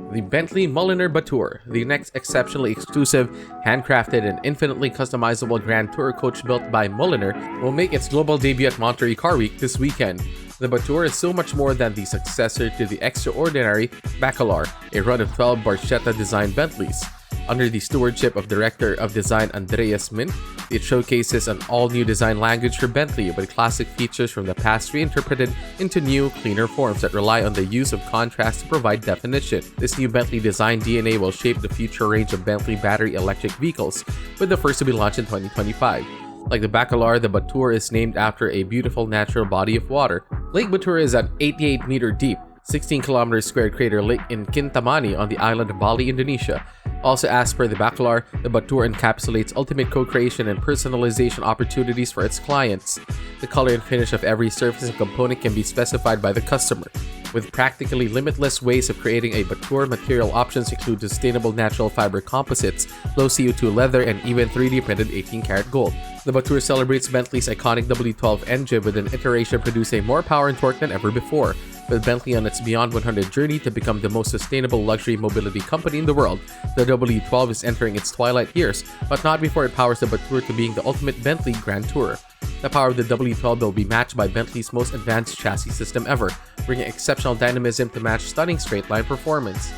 The Bentley Mulliner Batur, the next exceptionally exclusive, handcrafted, and infinitely customizable Grand Tour coach built by Mulliner, will make its global debut at Monterey Car Week this weekend. The Batur is so much more than the successor to the extraordinary Bacalar, a run of 12 Barchetta-designed Bentleys. Under the stewardship of Director of Design Andreas Mint, it showcases an all-new design language for Bentley with classic features from the past reinterpreted into new, cleaner forms that rely on the use of contrast to provide definition. This new Bentley design DNA will shape the future range of Bentley battery electric vehicles, with the first to be launched in 2025. Like the Bacalar, the Batur is named after a beautiful natural body of water. Lake Batur is an 88-meter deep, 16 km square crater lake in Kintamani on the island of Bali, Indonesia. Also, as per the Bacalar, the Batur encapsulates ultimate co-creation and personalization opportunities for its clients. The color and finish of every surface and component can be specified by the customer. With practically limitless ways of creating a Batur, material options include sustainable natural fiber composites, low CO2 leather, and even 3D printed 18-karat gold. The Batur celebrates Bentley's iconic W12 engine with an iteration producing more power and torque than ever before. With Bentley on its Beyond 100 journey to become the most sustainable luxury mobility company in the world, the W12 is entering its twilight years, but not before it powers the Batur to being the ultimate Bentley Grand Tour. The power of the W12 will be matched by Bentley's most advanced chassis system ever, bringing exceptional dynamism to match stunning straight-line performance.